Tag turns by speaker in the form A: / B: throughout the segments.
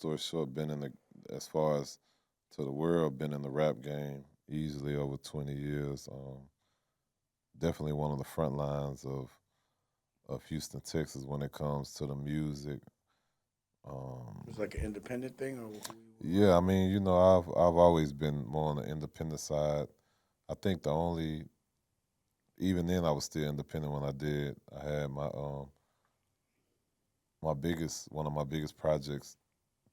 A: story short, been in the as far as to the world, been in the rap game easily over 20 years. Definitely one of the front lines of Houston, Texas, when it comes to the music.
B: It was
A: Um,
B: like an independent thing, or
A: yeah, I mean, I've always been more on the independent side. I think the only even then I was still independent when I did. I had my biggest one of my biggest projects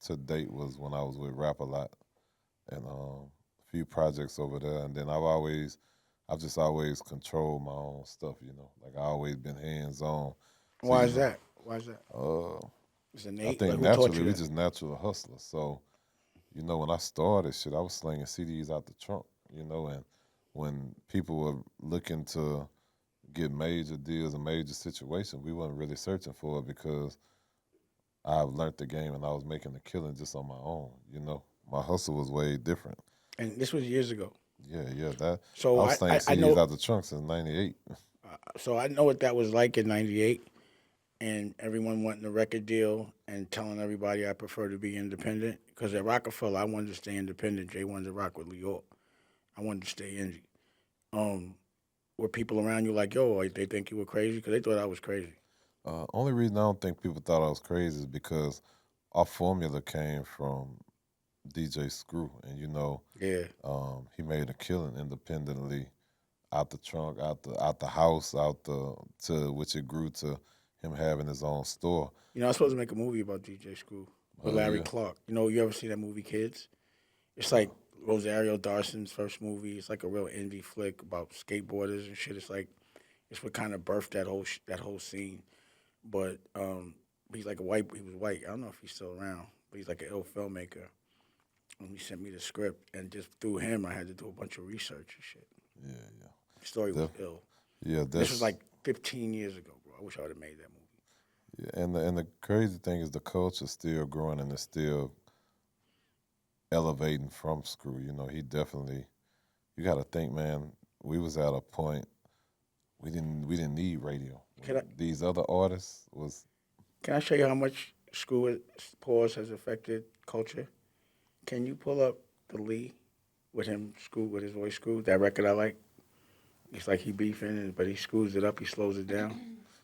A: to date was when I was with Rap a Lot and a few projects over there. And then I've just always controlled my own stuff. Like I always been hands on. So
B: why is that? Why is that?
A: uh,
B: It's
A: I
B: innate. Like
A: think
B: who taught
A: naturally
B: you
A: we
B: that?
A: just natural hustlers. So when I started shit, I was slinging CDs out the trunk. And when people were looking to get major deals and major situations, we wasn't really searching for it because I've learned the game and I was making a killing just on my own. My hustle was way different.
B: And this was years ago.
A: Yeah, yeah. That I
B: So
A: was
B: I,
A: slinging
B: I, I
A: CDs
B: know
A: out the trunk since '98.
B: so I know what that was like in '98, and everyone wanting a record deal and telling everybody I prefer to be independent. Because at Rockefeller, I wanted to stay independent. Jay wanted to rock with New York. I wanted to stay indie. Um, were people around you like, yo, like they think you were crazy? Because they thought I was crazy.
A: Only reason I don't think people thought I was crazy is because our formula came from DJ Screw, and
B: Yeah.
A: he made a killing independently out the trunk, out the house, out the to which it grew to him having his own store.
B: You know, I was supposed to make a movie about DJ Screw with Larry
A: Yeah.
B: Clark. You ever see that movie, Kids? It's
A: Uh,
B: like Rosario Dawson's first movie. It's like a real indie flick about skateboarders and shit. It's what kind of birthed that whole scene. But he's like a white. He was white. I don't know if he's still around, but he's like an ill filmmaker. And he sent me the script, and just through him, I had to do a bunch of research and shit.
A: yeah, yeah.
B: The story was
A: Def-
B: ill.
A: yeah,
B: And this was
A: that's
B: like 15 years ago, bro. I wish I would have made that movie.
A: yeah, and the crazy thing is the culture's still growing and it's still elevating from Screw. He definitely. You got to think, man. We was at a point we didn't need radio.
B: Can I
A: These other artists was
B: can I show you how much pause has affected culture? Can you pull up the Lee with him screwed with his voice screwed? That record I like. It's like he beefing, but he screws it up. He slows it down. I'm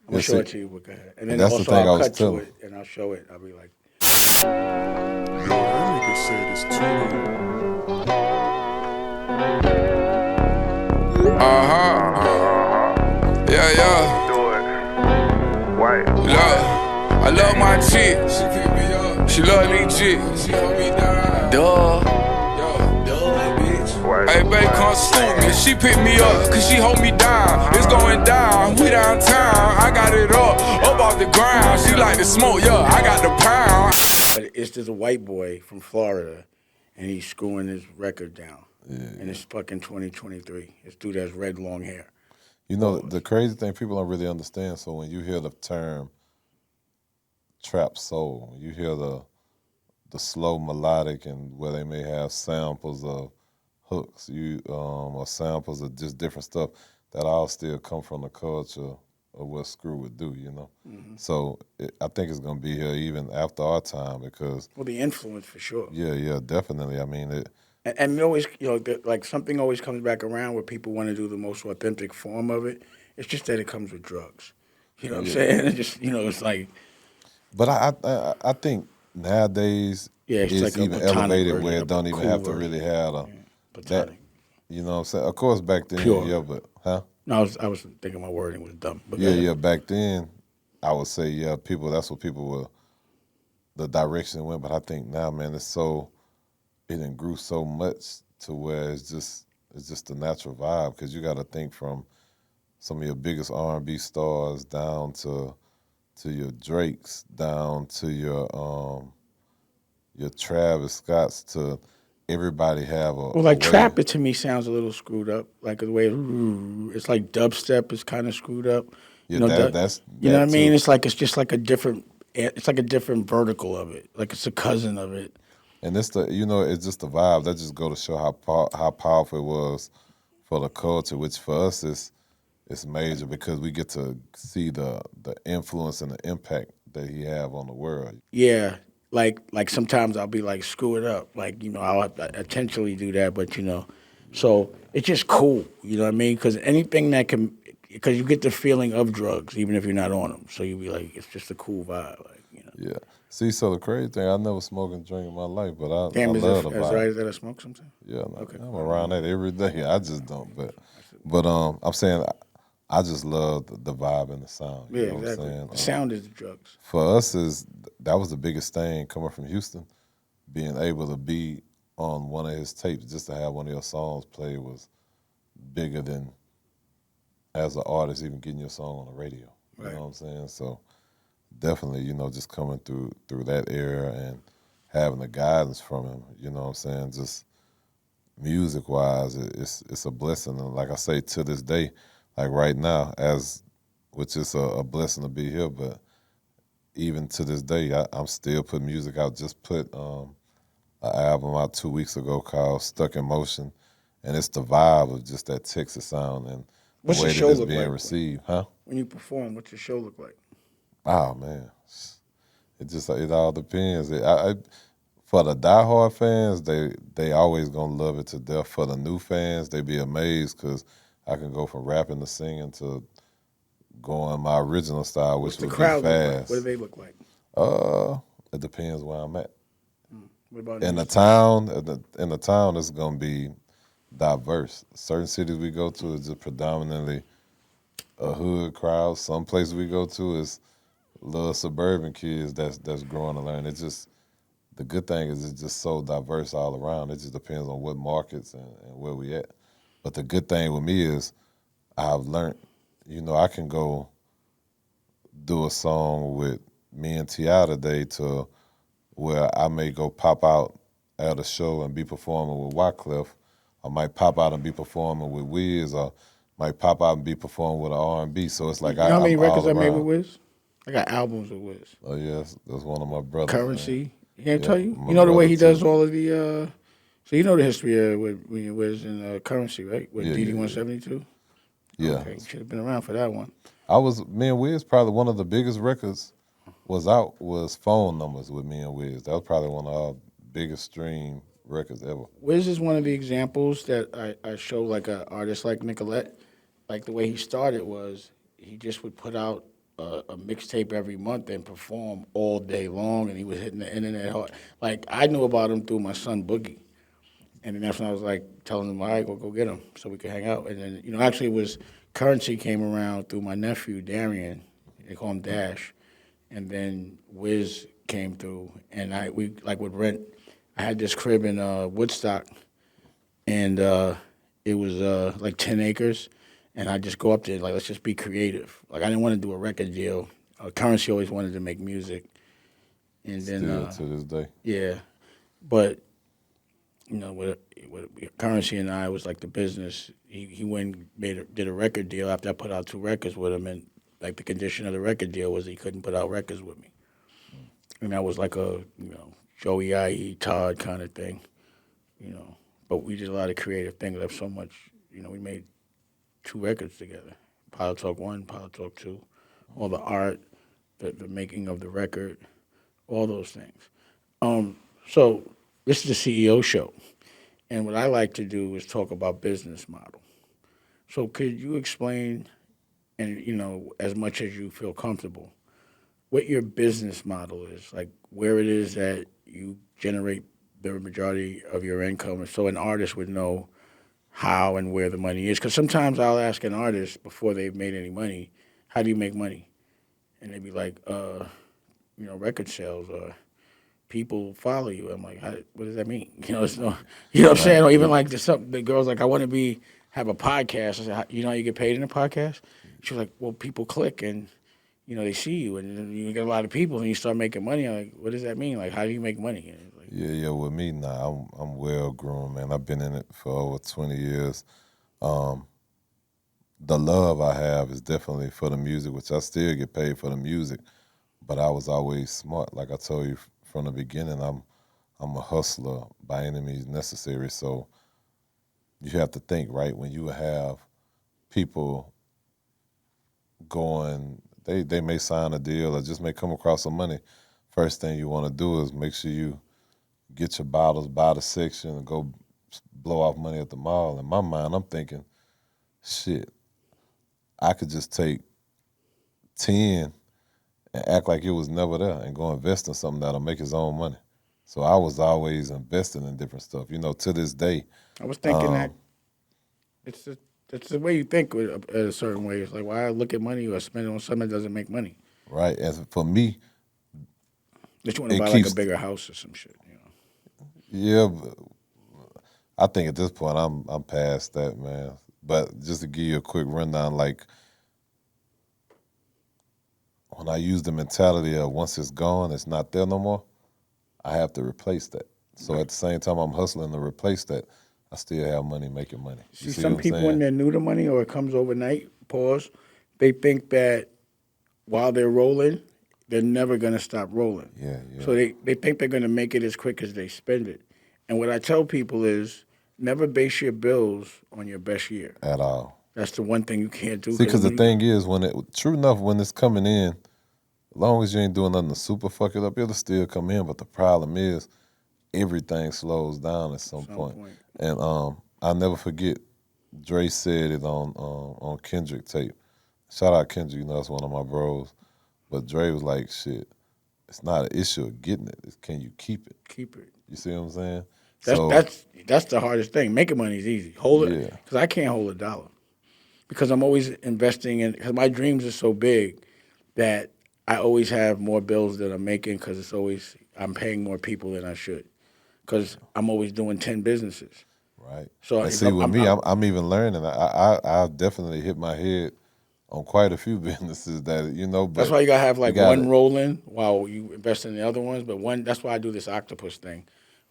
B: gonna
A: yeah.
B: show
A: See,
B: it to you, but go ahead. And
A: and
B: then
A: that's the
B: also
A: thing
B: I'll
A: I was
B: cut to
A: telling.
B: it and I'll show it. I'll be like,
C: Yo, that nigga said it's too. Yeah, yeah.
D: Do it. White.
C: Look, I love my chick. She pick me up. She love me chick. She hold me down. Duh. Duh, bitch.
D: White.
C: Hey, babe, come salute me. She pick me up, cause she hold me down. It's going down, we downtown. I got it up off the ground. She like to smoke, yeah, I got the pound.
B: but it's just a white boy from Florida, and he's screwing his record down.
A: Yeah,
B: And it's fucking 2023. This dude has red long hair.
A: the crazy thing people don't really understand. So when you hear the term trap soul, when you hear the slow melodic and where they may have samples of hooks, or samples of just different stuff, that all still come from the culture of what Screw would do. So I think it's gonna be here even after our time because
B: Well, the influence for sure.
A: yeah, yeah, definitely. I mean,
B: And always, like something always comes back around where people want to do the most authentic form of it. It's just that it comes with drugs. You know what I'm
A: yeah.
B: saying? It's just, it's like,
A: But I think nowadays
B: yeah, it's
A: it's
B: like a
A: even
B: platonic
A: elevated
B: version
A: where it
B: of a
A: don't even
B: cool
A: have to
B: version.
A: really have
B: Yeah,
A: that.
B: platonic.
A: You know what I'm saying? Of course, back then,
B: Pure.
A: yeah, but huh?
B: No, I was thinking my wording was dumb. But go
A: Yeah,
B: ahead.
A: yeah. Back then, I would say, yeah, people. That's what people were. The direction it went, but I think now, man, it done grew so much to where it's just a natural vibe because you got to think from some of your biggest R&B stars down to your Drakes, down to your Travis Scotts, to everybody have
B: Well,
A: a
B: like
A: way.
B: trap, it to me sounds a little screwed up. Like the way it's like dubstep is kind of screwed up.
A: Yeah, that's
B: You know what
A: that
B: I mean?
A: too.
B: It's just like a different. It's like a different vertical of it. Like it's a cousin of it.
A: And it's just the vibe. That just go to show how powerful it was for the culture, which for us is major because we get to see the influence and the impact that he have on the world.
B: Yeah, like sometimes I'll be like, screw it up. Like, I'll intentionally do that, but so it's just cool. You know what I mean? Because anything that can, because you get the feeling of drugs, even if you're not on them. So you be like, it's just a cool vibe.
A: Yeah. See, so the crazy thing, I never smoked and drink in my life, but I
B: Damn,
A: love the
B: is
A: vibe.
B: it right that I smoke sometimes?
A: Yeah, no,
B: Okay.
A: I'm around that every day. I just don't, but I'm saying I just love the vibe and the sound. You
B: Yeah,
A: know
B: exactly.
A: what I'm saying?
B: The sound is the drugs.
A: For us, that was the biggest thing coming from Houston. Being able to be on one of his tapes, just to have one of your songs played was bigger than as an artist even getting your song on the radio. You
B: Right.
A: know what I'm saying? So definitely, just coming through that era and having the guidance from him. You know what I'm saying? Just music wise, it's a blessing. And like I say, to this day, like right now, which is a blessing to be here, but even to this day, I'm still putting music out. Just put an album out 2 weeks ago called Stuck in Motion, and it's the vibe of just that Texas sound and
B: What's
A: the
B: the
A: way
B: show
A: that it's
B: look
A: being
B: like?
A: received, huh?
B: When you perform, what's your show look like?
A: Oh man, it all depends. For the diehard fans, they always gonna love it to death. For the new fans, they be amazed because I can go from rapping to singing to going my original style,
B: What's
A: which
B: the
A: would be
B: crowd look like? What do
A: fast.
B: they look like?
A: It depends where I'm at.
B: What about
A: In the
B: Houston?
A: town, in the town, it's gonna be diverse. Certain cities we go to is just predominantly a hood crowd. Some places we go to is little suburban kids that's growing and learning. It's just the good thing is it's just so diverse all around. It just depends on what markets and where we at. But the good thing with me is I've learned, I can go do a song with me and T.I. today to where I may go pop out at a show and be performing with Wyclef. I might pop out and be performing with Wiz, or might pop out and be performing with an R&B. So it's like
B: You know how many
A: I'm
B: records
A: all
B: I made with
A: around.
B: Wiz? I got albums with Wiz.
A: Oh yes, that's one of my brothers. Man.
B: Currency. He can't
A: Yeah,
B: tell you.
A: my
B: You know the way
A: brother,
B: he
A: too.
B: does all of the. So you know the history with Wiz and Currency, right? With
A: Yeah,
B: DD
A: yeah, yeah.
B: 172.
A: Yeah.
B: Okay, you should have been around for that one.
A: Me and Wiz, probably one of the biggest records was Phone Numbers with me and Wiz. That was probably one of our biggest stream records ever.
B: Wiz is one of the examples that I show like an artist like Nicolette. Like the way he started was he just would put out a mixtape every month and perform all day long, and he was hitting the internet hard. Like I knew about him through my son Boogie, and then that's when I was like telling him, all right, well, go get him so we could hang out. And then actually it was Currency came around through my nephew Darian. They call him Dash, and then Wiz came through, and we like would rent. I had this crib in Woodstock, and it was like 10 acres, and I just go up there like let's just be creative. Like I didn't want to do a record deal. Currency always wanted to make music, and then
A: Still to this day.
B: yeah, but with Currency and I was like the business. He went and did a record deal after I put out 2 records with him, and like the condition of the record deal was he couldn't put out records with me, and that was like a Joey IE Todd kind of thing, But we did a lot of creative things. I've so much, we made 2 records together. Pilot Talk 1, Pilot Talk 2, all the art, the making of the record, all those things. So this is the CEO show. And what I like to do is talk about business model. So could you explain, and as much as you feel comfortable, what your business model is, like where it is that you generate the majority of your income, so an artist would know how and where the money is. Because sometimes I'll ask an artist before they've made any money, how do you make money? And they'd be like, record sales or people follow you. I'm like, what does that mean? It's no, what I'm saying? Or even like the girl's like, I want to have a podcast. I said, you know how you get paid in a podcast? She's like, well, people click and they see you and then you get a lot of people and you start making money. I'm like, what does that mean? Like, how do you make money? And it's like,
A: Yeah. With me now, I'm well grown, man. I've been in it for over 20 years. The love I have is definitely for the music, which I still get paid for the music. But I was always smart, like I told you from the beginning. I'm a hustler by any means necessary. So you have to think, right, when you have people going, they may sign a deal or just may come across some money first thing you want to do is make sure you get your bottles, buy the section, and go blow off money at the mall. In my mind, I'm thinking, shit, I could just take 10 and act like it was never there and go invest in something that'll make his own money. So I was always investing in different stuff. To this day.
B: I was thinking that it's the way you think a certain way. It's like, why look at money or spend it on something that doesn't make money?
A: Right. As for me,
B: That you want to
A: it
B: buy
A: keeps-
B: like a bigger house or some shit.
A: yeah, but I think at this point I'm past that, man. But just to give you a quick rundown, like when I use the mentality of once it's gone, it's not there no more, I have to replace that. So at the same time I'm hustling to replace that, I still have money making money.
B: See, some people when they're new to money or it comes overnight, they think that while they're rolling, they're never going to stop rolling.
A: Yeah.
B: So they think they're going to make it as quick as they spend it. And what I tell people is never base your bills on your best year.
A: At all.
B: That's the one thing you can't do.
A: See, because the thing is, true enough, when it's coming in, as long as you ain't doing nothing to super fuck it up, it'll still come in. But the problem is, everything slows down at some point. And I'll never forget, Dre said it on Kendrick tape. Shout out Kendrick, that's one of my bros. But Dre was like, shit, it's not an issue of getting it. It's can you keep it?
B: Keep it.
A: You see what I'm saying?
B: That's the hardest thing. Making money is easy. Hold it. Because I can't hold $1. Because I'm always investing in, because my dreams are so big that I always have more bills that I'm making because I'm paying more people than I should. Because I'm always doing 10 businesses.
A: Right.
B: So
A: and see, with me, I'm even learning. I've definitely hit my head on quite a few businesses that, but
B: that's why you got to have like one rolling while you invest in the other ones. But that's why I do this octopus thing.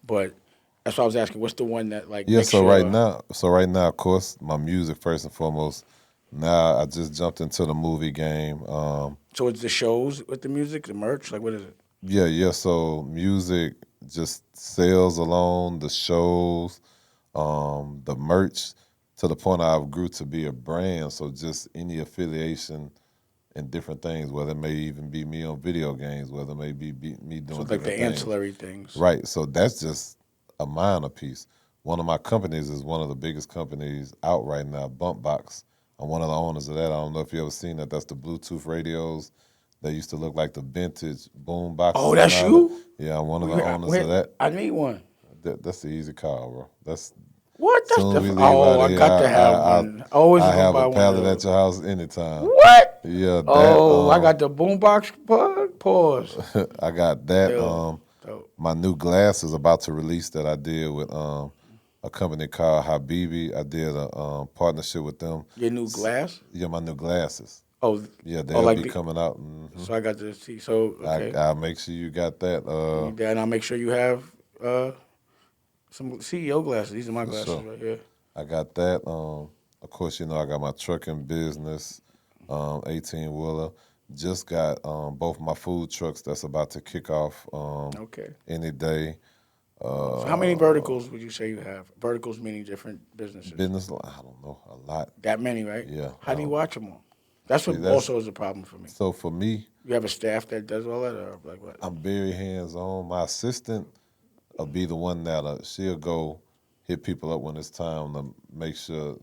B: But that's why I was asking, what's the one that like?
A: Yeah. Right now, of course, my music first and foremost. Now I just jumped into the movie game.
B: So it's the shows with the music, the merch. Like what is it?
A: Yeah. So music, just sales alone, the shows, the merch, to the point I've grew to be a brand. So just any affiliation in different things, whether it may even be me on video games, whether it may be me doing
B: like the
A: things.
B: ancillary things.
A: Right. So that's just a minor piece. One of my companies is one of the biggest companies out right now, Bumpbox. I'm one of the owners of that. I don't know if you ever seen that. That's the Bluetooth radios. They used to look like the vintage boom boxes.
B: Oh, that's you?
A: Yeah, I'm one of the owners of that.
B: I need one.
A: That's the easy call, bro.
B: What? That's
A: I
B: got to have one. Always
A: I have
B: buy
A: a
B: one
A: pallet at your house anytime.
B: What?
A: Yeah.
B: I got the boombox plug. Pause.
A: I got that.
B: Dope.
A: My new glass is about to release that I did with a company called Habibi. I did a partnership with them.
B: Your new glass?
A: Yeah, my new glasses.
B: Oh,
A: yeah, they'll be coming out.
B: So I got to see. So okay.
A: I'll make sure you got that.
B: And I'll make sure you have some CEO glasses. These are my glasses right here.
A: I got that. Of course, I got my trucking business, 18-wheeler. Just got both my food trucks that's about to kick off any day.
B: So how many verticals would you say you have? Verticals meaning different businesses.
A: I don't know, a lot.
B: That many, right?
A: Yeah.
B: How do you watch them all? That's what also is a problem for me.
A: So for me,
B: you have a staff that does all that, or like what?
A: I'm very hands-on. My assistant will be the one that she'll go hit people up when it's time to make sure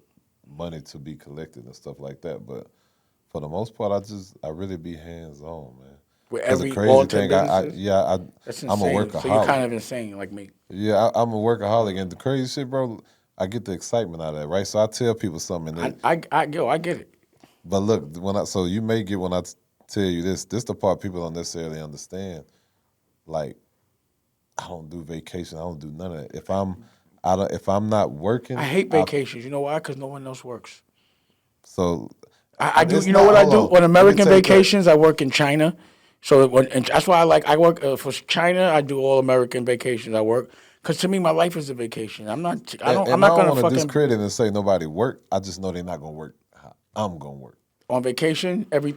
A: money to be collected and stuff like that. But for the most part, I really be hands-on, man.
B: With every
A: the crazy
B: all
A: thing,
B: that's
A: insane. I'm a workaholic.
B: So you're kind of insane, like me.
A: Yeah, I'm a workaholic, and the crazy shit, bro, I get the excitement out of that, right? So I tell people something.
B: I get it.
A: But look, so you may get when I tell you this the part people don't necessarily understand. Like, I don't do vacation. I don't do none of that. If I'm not working,
B: I hate vacations. You know why? Because no one else works.
A: So
B: I do. You know what I do on American vacations? I work in China. So and that's why I work for China. I do all American vacations. I work because to me my life is a vacation. I'm not going to fucking
A: discredit and say nobody work. I just know they're not going to work. I'm going to work.
B: On vacation, every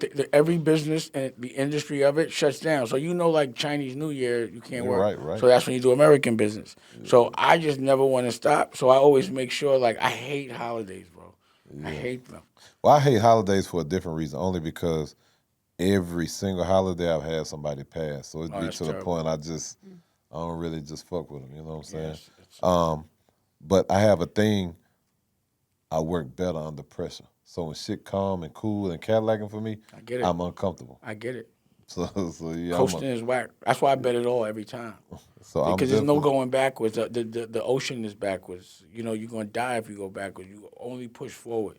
B: business and the industry of it shuts down. So like Chinese New Year, you can't work.
A: Right.
B: So that's when you do American business. Yeah. So I just never want to stop. So I always make sure I hate holidays, bro. Yeah. I hate them.
A: Well, I hate holidays for a different reason, only because every single holiday I've had somebody pass. So it'd
B: Oh,
A: be
B: that's
A: to the
B: terrible.
A: point I don't really just fuck with them. You know what I'm saying?
B: Yes, it's,
A: But I have a thing. I work better under pressure. So when shit calm and cool and Cadillacing for me,
B: I get it.
A: I'm uncomfortable.
B: I get it.
A: So yeah,
B: Coasting is whack. That's why I bet it all every time.
A: I'm
B: Because there's no
A: definitely
B: going backwards. The ocean is backwards. You know, you're gonna die if you go backwards. You only push forward.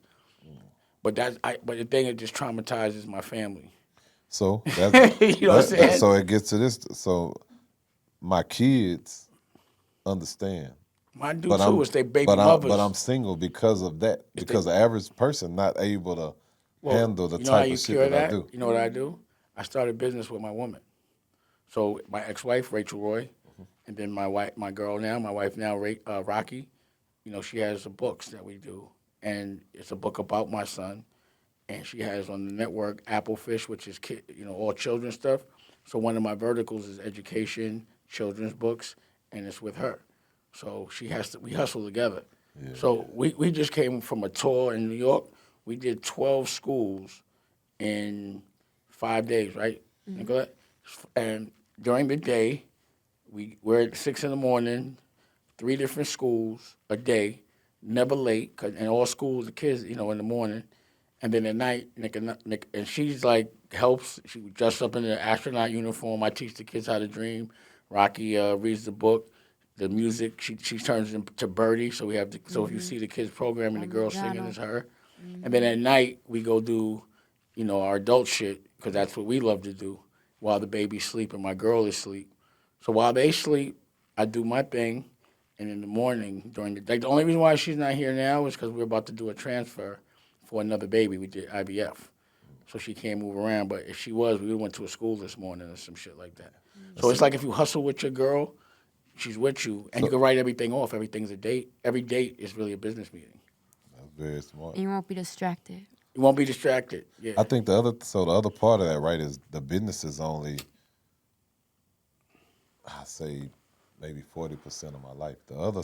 B: But but the thing that just traumatizes my family.
A: so that
B: You know what I'm saying?
A: so it gets to this. So my kids understand,
B: Mine do
A: but
B: too.
A: I'm
B: It's their baby mothers.
A: I'm single because of that.
B: It's they,
A: Because the average person not able to
B: well,
A: handle the
B: you know how
A: type
B: you
A: of shit
B: cure
A: that I
B: that?
A: do.
B: You know what I do? I started business with my woman. So my ex-wife Rachel Roy, and then my girl now, my wife now, Rocky. You know, she has the books that we do, and it's a book about my son. And she has on the network Applefish, which is all children's stuff. So one of my verticals is education, children's books, and it's with her. So we hustle together. So we just came from a tour in New York. We did 12 schools in 5 days, right, Nicolette? And during the day, we're at 6 in the morning, 3 different schools a day, never late, and all schools, the kids, in the morning. And then at night, Nick, and she's like, helps. She dressed up in an astronaut uniform. I teach the kids how to dream. Rocky reads the book. The music, she turns into Birdie. So so if you see the kids programming, the girl singing is her. And then at night, we go do, our adult shit, because that's what we love to do while the baby's sleeping. My girl is asleep. So while they sleep, I do my thing. And in the morning, during the day, the only reason why she's not here now is because we're about to do a transfer for another baby. We did IVF. So she can't move around. But if she was, we went to a school this morning or some shit like that. So it's like if you hustle with your girl, she's with you, and you can write everything off. Everything's a date. Every date is really a business meeting.
A: That's very smart.
E: And you won't be distracted.
B: You won't be distracted. Yeah.
A: I think the other part of that, right, is the business is only, I say, maybe 40% of my life. The other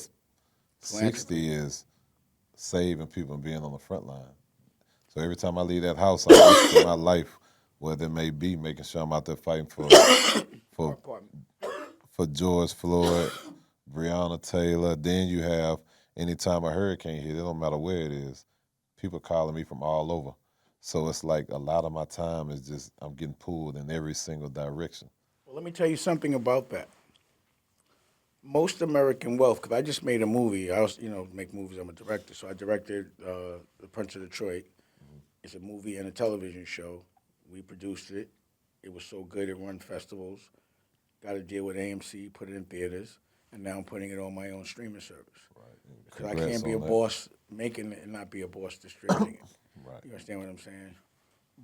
A: 60 is saving people and being on the front line. So every time I leave that house, I'm risking my life, whether it may be making sure I'm out there fighting for for George Floyd, Breonna Taylor. Then you have anytime a hurricane hit, it don't matter where it is, people calling me from all over. So it's like a lot of my time is just I'm getting pulled in every single direction.
B: Well, let me tell you something about that. Most American wealth, because I just made a movie. I also, make movies. I'm a director, so I directed The Prince of Detroit. It's a movie and a television show. We produced it. It was so good it won festivals. Got a deal with AMC, put it in theaters, and now I'm putting it on my own streaming service.
A: Right.
B: Because I can't be a boss making it and not be a boss distributing it.
A: Right.
B: You understand what I'm saying?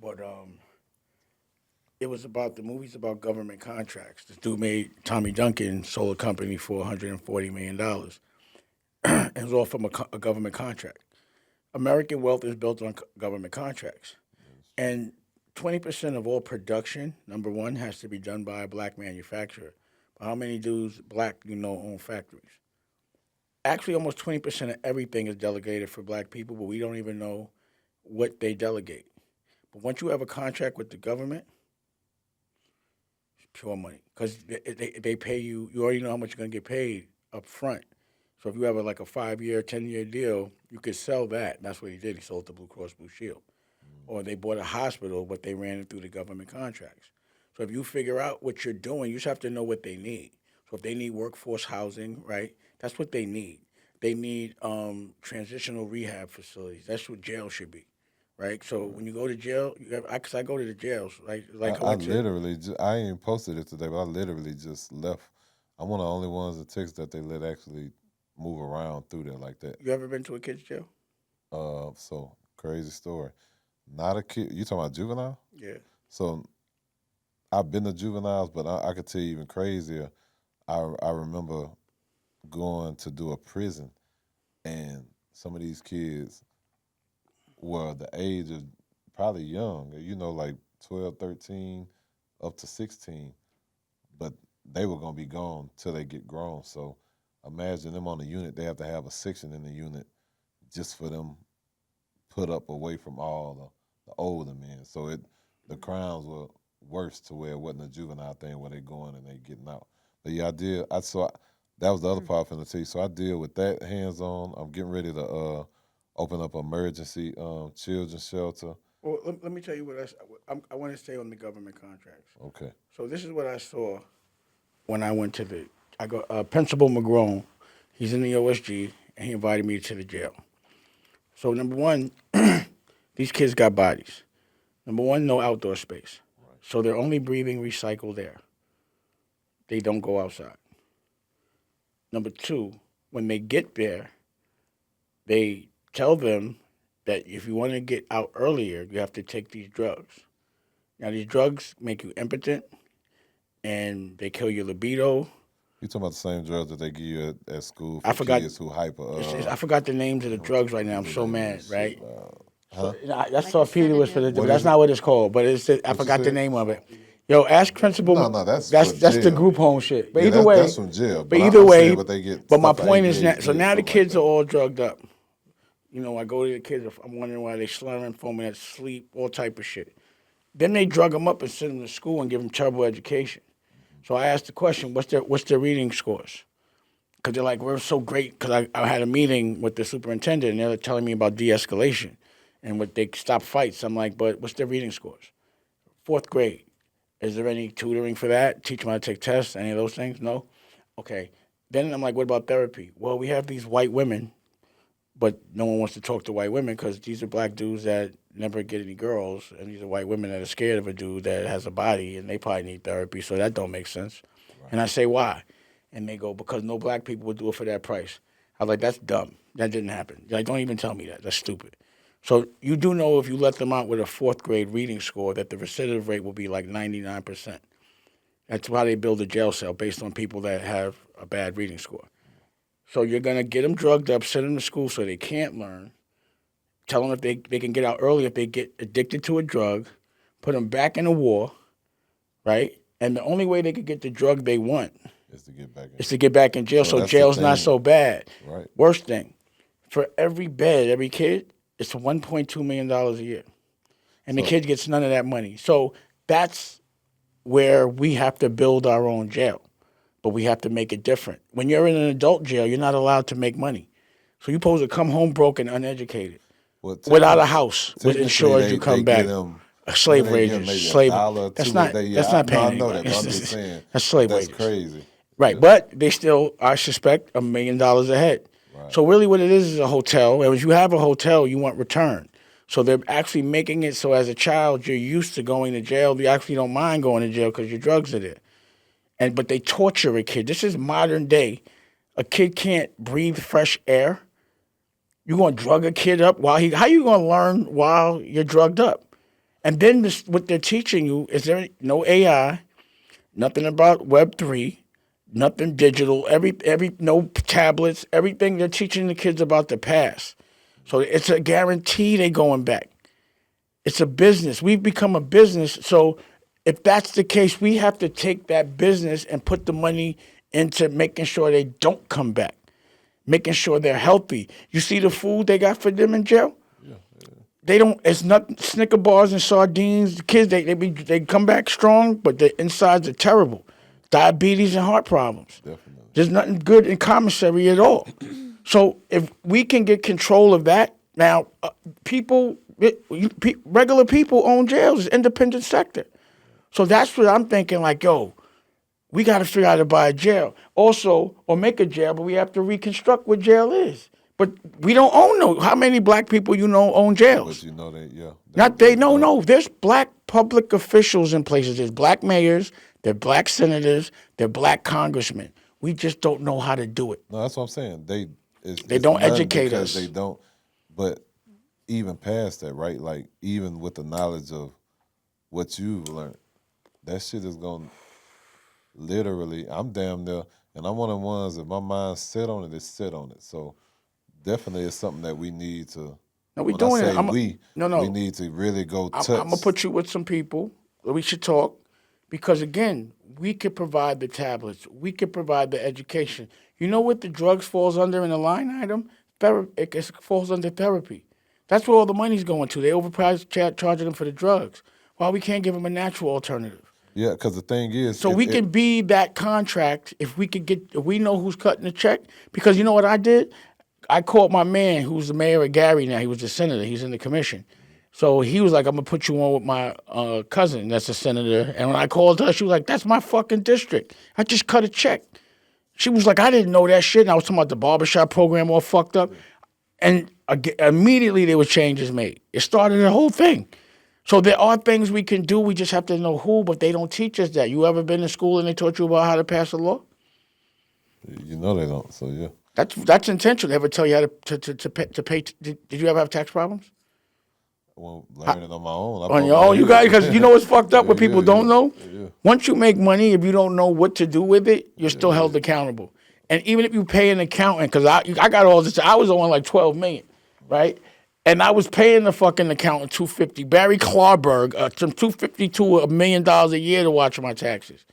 B: But the movie's about government contracts. This dude made Tommy Duncan sold a company for $140 million. It was all from a government contract. American wealth is built on government contracts. And 20% of all production, number one, has to be done by a black manufacturer. But how many dudes, black, own factories? Actually, almost 20% of everything is delegated for black people, but we don't even know what they delegate. But once you have a contract with the government, it's pure money. Because they pay you, you already know how much you're going to get paid up front. So if you have a 5-year, 10-year deal, you could sell that. That's what he did. He sold to Blue Cross Blue Shield. Or they bought a hospital, but they ran it through the government contracts. So if you figure out what you're doing, you just have to know what they need. So if they need workforce housing, right, that's what they need. They need transitional rehab facilities. That's what jail should be, right? So when you go to jail, because I go to the jails, right?
A: I literally, I ain't posted it today, but I literally just left. I'm one of the only ones in Texas that they let actually move around through there like that.
B: You ever been to a kid's jail?
A: So crazy story. Not a kid. You talking about juvenile?
B: Yeah.
A: So I've been to juveniles, but I could tell you even crazier. I remember going to do a prison, and some of these kids were the age of probably young, like 12, 13, up to 16, but they were going to be gone till they get grown. So imagine them on the unit. They have to have a section in the unit just for them put up away from all the older men. So the crimes were worse to where it wasn't a juvenile thing where they going and they getting out. But yeah, I did. I saw that was the other part from the tell you. So I deal with that hands on. I'm getting ready to open up an emergency children's shelter.
B: Well, let me tell you what I want to stay on the government contracts.
A: Okay.
B: So this is what I saw when I went to Principal McGrone. He's in the OSG, and he invited me to the jail. So number one, these kids got bodies. Number one, no outdoor space. Right. So they're only breathing recycled air. They don't go outside. Number two, when they get there, they tell them that if you want to get out earlier, you have to take these drugs. Now, these drugs make you impotent, and they kill your libido.
A: You talking about the same drugs that they give you at school for
B: I forgot,
A: kids who hyper?
B: I forgot the names of the drugs right now. I'm so mad, right?
A: Huh?
B: That's all Peter was for the. That's not what it's called, but I forgot the name of it. Yo, ask Principal.
A: No, that's
B: the group home shit. But
A: yeah,
B: either way,
A: that's from jail.
B: But either way,
A: but
B: my point is that so now the kids are all drugged up. You know, I go to the kids. I'm wondering why they slurring, foaming at sleep, all type of shit. Then they drug them up and send them to school and give them terrible education. So I asked the question, what's their reading scores? Because they're like, we're so great. Because I had a meeting with the superintendent, and they're telling me about de-escalation and what they stop fights. I'm like, but what's their reading scores? 4th grade. Is there any tutoring for that? Teach them how to take tests, any of those things? No? Okay. Then I'm like, what about therapy? Well, we have these white women, but no one wants to talk to white women because these are black dudes that never get any girls, and these are white women that are scared of a dude that has a body, and they probably need therapy, so that don't make sense. Right. And I say, why? And they go, because no black people would do it for that price. I was like, that's dumb. That didn't happen. Like, don't even tell me that. That's stupid. So you do know if you let them out with a 4th grade reading score that the recidiv rate will be like 99%. That's why they build a jail cell, based on people that have a bad reading score. So you're going to get them drugged up, send them to school so they can't learn, tell them if they can get out early if they get addicted to a drug, put them back in a war, right? And the only way they could get the drug they want
A: is
B: to get back in jail. So jail's not so bad.
A: Right.
B: Worst thing, for every bed, every kid, it's $1.2 million a year. And the kid gets none of that money. So that's where we have to build our own jail. But we have to make it different. When you're in an adult jail, you're not allowed to make money. So you're supposed to come home broke and uneducated, without a house, with insurance, you come back. Slave wages. Slave. That's not paying anybody. That's slave wages.
A: That's crazy.
B: Right, yeah. But they still, I suspect, $1 million a head. Right. So really what it is a hotel. And when you have a hotel, you want return. So they're actually making it so as a child, you're used to going to jail. You actually don't mind going to jail because your drugs are there. But they torture a kid. This is modern day. A kid can't breathe fresh air. You're going to drug a kid up how you going to learn while you're drugged up? And then what they're teaching you is there no AI, nothing about Web3, nothing digital, no tablets, everything they're teaching the kids about the past. So it's a guarantee they're going back. It's a business. We've become a business. So if that's the case, we have to take that business and put the money into making sure they don't come back, making sure they're healthy. You see the food they got for them in jail? Yeah. They don't. It's not Snicker bars and sardines. The kids they come back strong, but the insides are terrible. Diabetes and heart problems. Definitely. There's nothing good in commissary at all. So if we can get control of that, now regular people own jails. It's independent sector. So that's what I'm thinking, like, yo, we got to figure out how to buy a jail. Also, or make a jail, but we have to reconstruct what jail is. But we don't own how many black people own jails? But no. There's black public officials in places. There's black mayors, they're black senators, they're black congressmen. We just don't know how to do it.
A: No, that's what I'm saying.
B: They don't educate us.
A: They don't. But even past that, right? Like, even with the knowledge of what you've learned, that shit is going to literally, I'm damn near, and I'm one of the ones that my mind set on it, sit on it. So definitely it's something that we need to,
B: no, we're doing it.
A: We need to really go touch.
B: I'm going to put you with some people. We should talk. Because, again, we could provide the tablets. We could provide the education. You know what the drugs falls under in the line item? It falls under therapy. That's where all the money's going to. They overprice charging them for the drugs. Why we can't give them a natural alternative?
A: Yeah, because the thing is,
B: So we can be that contract if we know who's cutting the check. Because you know what I did? I called my man who's the mayor of Gary now. He was the senator. He's in the commission. So he was like, I'm going to put you on with my cousin that's a senator. And when I called her, she was like, that's my fucking district. I just cut a check. She was like, I didn't know that shit. And I was talking about the barbershop program all fucked up. And immediately there were changes made. It started the whole thing. So there are things we can do. We just have to know who, but they don't teach us that. You ever been to school and they taught you about how to pass a law?
A: you know they don't. So yeah,
B: That's intentional. They ever tell you how to pay? Did you ever have tax problems?
A: well, learning on my own.
B: On your own, you got, because you know what's fucked up, what people don't know?
A: Yeah.
B: Once you make money, if you don't know what to do with it, you're still held accountable. And even if you pay an accountant, because I got all this, I was on like 12 million, right? And I was paying the fucking accountant $250, Barry Klarberg, some $250 to $1 million a year to watch my taxes.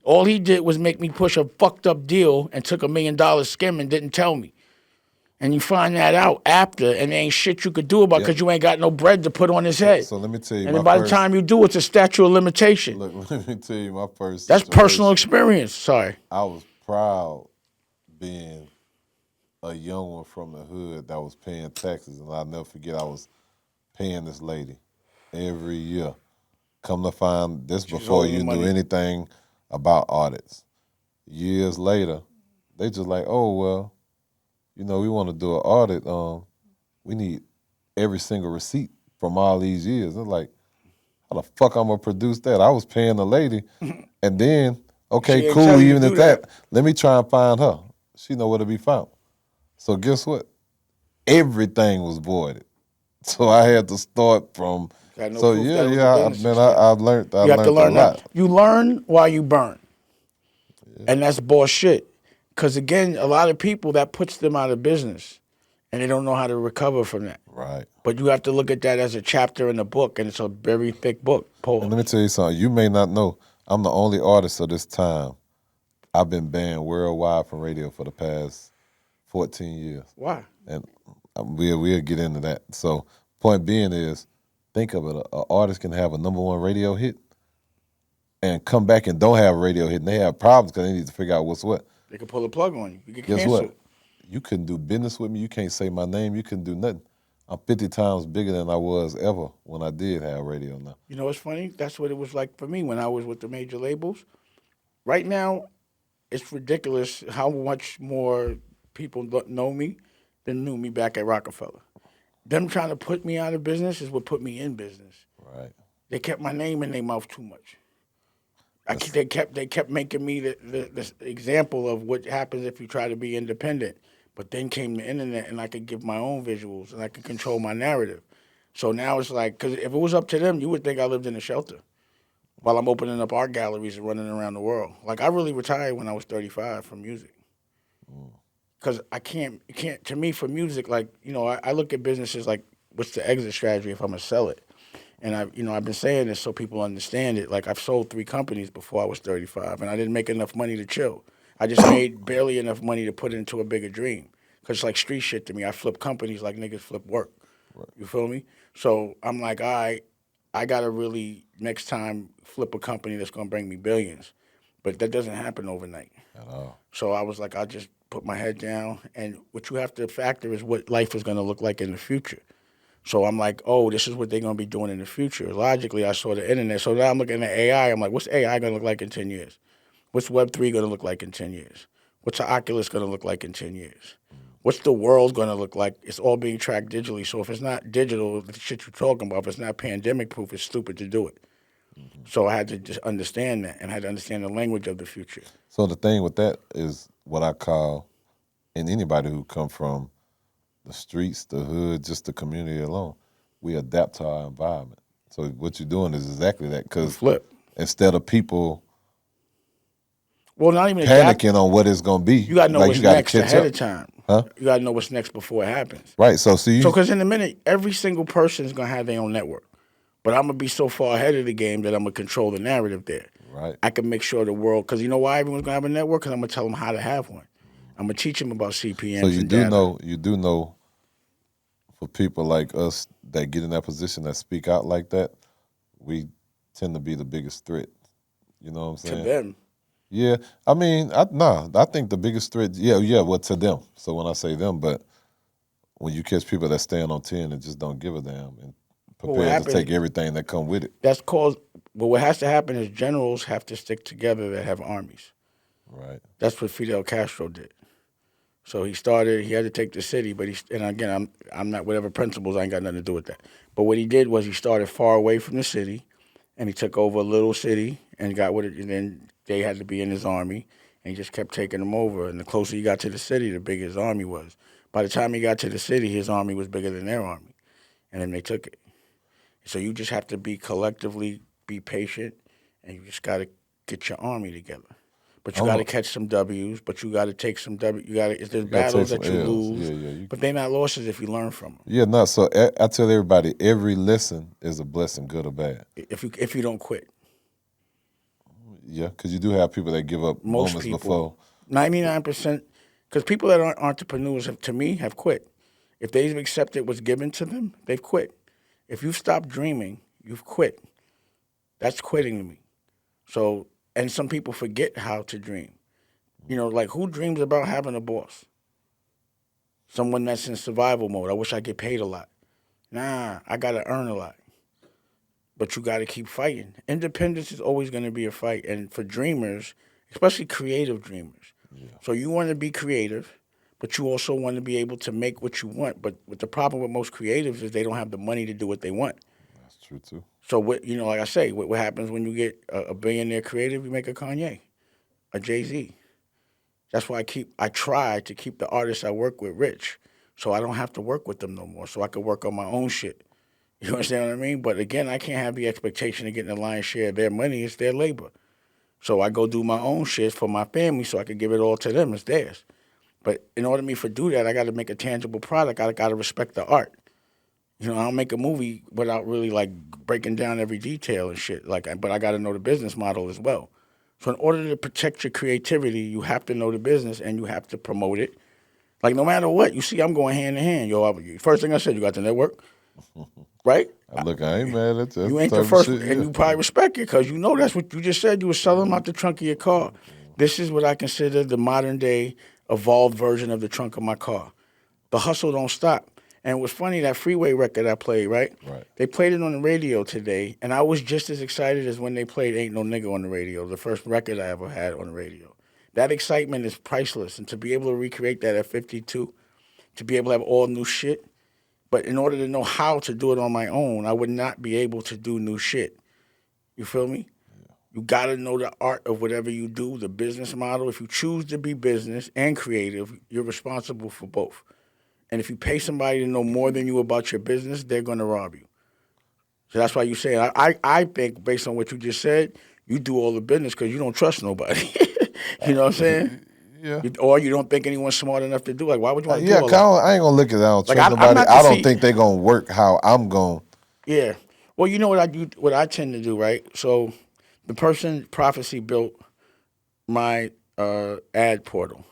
B: All he did was make me push a fucked up deal and took $1 million skim and didn't tell me. And you find that out after, and there ain't shit you could do about it because you ain't got no bread to put on his head.
A: So let me tell you,
B: and then by the time you do, it's a statute of limitation.
A: Look, let me tell you my first.
B: That's
A: situation.
B: personal experience. Sorry.
A: I was proud being a young one from the hood that was paying taxes, and I'll never forget I was paying this lady every year. Come to find this before you knew anything about audits. Years later, they just like, oh well, you know, we want to do an audit. We need every single receipt from all these years. They're like, how the fuck I'm gonna produce that? I was paying the lady, and then okay, cool. Even at that, let me try and find her. She know where to be found. So guess what? Everything was voided. So I had to start from. So yeah, man, I've learned. You have to learn that.
B: You learn while you burn, and that's bullshit. Because again, a lot of people that puts them out of business, and they don't know how to recover from that.
A: Right.
B: But you have to look at that as a chapter in a book, and it's a very thick book.
A: And let me tell you something. You may not know. I'm the only artist of this time. I've been banned worldwide from radio for the past 14 years.
B: Why?
A: And we'll get into that. So point being is, think of it. An artist can have a #1 radio hit and come back and don't have a radio hit, and they have problems because they need to figure out what's what.
B: They can pull a plug on you. You get
A: Guess
B: canceled.
A: what? You couldn't do business with me. You can't say my name. You couldn't do nothing. I'm 50 times bigger than I was ever when I did have radio now.
B: You know what's funny? That's what it was like for me when I was with the major labels. Right now, it's ridiculous how much more people know me than knew me back at Rockefeller. Them trying to put me out of business is what put me in business.
A: Right.
B: They kept my name in their mouth too much. They kept making me the example of what happens if you try to be independent. But then came the internet, and I could give my own visuals, and I could control my narrative. So now it's like, because if it was up to them, you would think I lived in a shelter while I'm opening up art galleries and running around the world. Like, I really retired when I was 35 from music. Because I can't, to me, for music, like, you know, I look at businesses like, what's the exit strategy if I'm going to sell it? And I've been saying this so people understand it. Like, I've sold 3 companies before I was 35, and I didn't make enough money to chill. I just made barely enough money to put into a bigger dream. Because it's like street shit to me. I flip companies like niggas flip work. Right. You feel me? So I'm like, all right, I got to really, next time, flip a company that's going to bring me billions. But that doesn't happen overnight.
A: At all.
B: So I was like, I'll just put my head down. And what you have to factor is what life is going to look like in the future. So I'm like, oh, this is what they're going to be doing in the future. Logically, I saw the internet. So now I'm looking at AI. I'm like, what's AI going to look like in 10 years? What's Web3 going to look like in 10 years? What's the Oculus going to look like in 10 years? What's the world going to look like? It's all being tracked digitally. So if it's not digital, the shit you're talking about, if it's not pandemic proof, it's stupid to do it. So I had to just understand that, and I had to understand the language of the future.
A: So the thing with that is what I call, and anybody who come from the streets, the hood, just the community alone, we adapt to our environment. So what you're doing is exactly that. Because instead of people
B: not even
A: panicking on what it's going to be,
B: you got to know what's next ahead of time.
A: Huh?
B: You got to know what's next before it happens.
A: Right. So because
B: in a minute, every single person is going to have their own network. But I'm going to be so far ahead of the game that I'm going to control the narrative there.
A: Right.
B: I can make sure the world, because you know why everyone's going to have a network? Because I'm going to tell them how to have one. I'm going to teach them about CPMs.
A: So you do know for people like us that get in that position that speak out like that, we tend to be the biggest threat. You know what I'm
B: To
A: saying?
B: them.
A: Yeah, I mean, I think the biggest threat, well, to them. So when I say them, but when you catch people that stand on 10 and just don't give a damn and
B: Well, what
A: prepared to take
B: happens,
A: everything that come with it.
B: that's called, well, what has to happen is generals have to stick together that have armies.
A: Right.
B: That's what Fidel Castro did. So he had to take the city, but and again, I'm not, whatever principles, I ain't got nothing to do with that. But what he did was he started far away from the city, and he took over a little city and got with it, and then they had to be in his army, and he just kept taking them over. And the closer he got to the city, the bigger his army was. By the time he got to the city, his army was bigger than their army, and then they took it. So you just have to collectively be patient, and you just got to get your army together. But you got to catch some W's. But you got to take some W. There's battles that you
A: L's.
B: lose, but they're not losses if you learn from them.
A: Yeah, no. So I tell everybody, every lesson is a blessing, good or bad.
B: If you don't quit.
A: Yeah, because you do have people that give up
B: Most
A: moments
B: people,
A: before.
B: 99%, because people that aren't entrepreneurs, to me, have quit. If they've accepted what's given to them, they've quit. If you've stopped dreaming, you've quit. That's quitting to me. So, and some people forget how to dream. Like, who dreams about having a boss? Someone that's in survival mode. I wish I get paid a lot. Nah, I got to earn a lot. But you got to keep fighting. Independence is always going to be a fight. And for dreamers, especially creative dreamers. Yeah. So you want to be creative, but you also want to be able to make what you want. But the problem with most creatives is they don't have the money to do what they want.
A: That's true, too.
B: So, like I say, what happens when you get a billionaire creative? You make a Kanye, a Jay-Z. That's why I try to keep the artists I work with rich, so I don't have to work with them no more, so I can work on my own shit. You understand what I mean? But again, I can't have the expectation of getting the lion's share of their money. It's their labor. So I go do my own shit for my family so I can give it all to them. It's theirs. But in order for me to do that, I got to make a tangible product. I got to respect the art. I don't make a movie without really like breaking down every detail and shit. But I got to know the business model as well. So in order to protect your creativity, you have to know the business and you have to promote it. Like no matter what, you see, I'm going hand in hand. First thing I said, you got the network, right?
A: Look, I ain't mad at that.
B: You ain't the first, and you probably respect it because you know that's what you just said. You were selling them out the trunk of your car. This is what I consider the modern day evolved version of the trunk of my car. The hustle don't stop. And it was funny, that Freeway record I played, right? They played it on the radio today, and I was just as excited as when they played Ain't No Nigga on the radio, the first record I ever had on the radio. That excitement is priceless, and to be able to recreate that at 52, to be able to have all new shit, but in order to know how to do it on my own, I would not be able to do new shit. You feel me? Yeah. You got to know the art of whatever you do, the business model. If you choose to be business and creative, you're responsible for both. And if you pay somebody to know more than you about your business, they're going to rob you. So that's why you say, I think, based on what you just said, you do all the business because you don't trust nobody. You know what I'm saying?
A: Yeah.
B: Or you don't think anyone's smart enough to do it. Like, why would you want to do all that?
A: I ain't going to look at that. I don't trust nobody. I don't think they're going to work how I'm going.
B: Yeah. Well, you know what I do? What I tend to do, right? So the person, Prophecy, built my ad portal.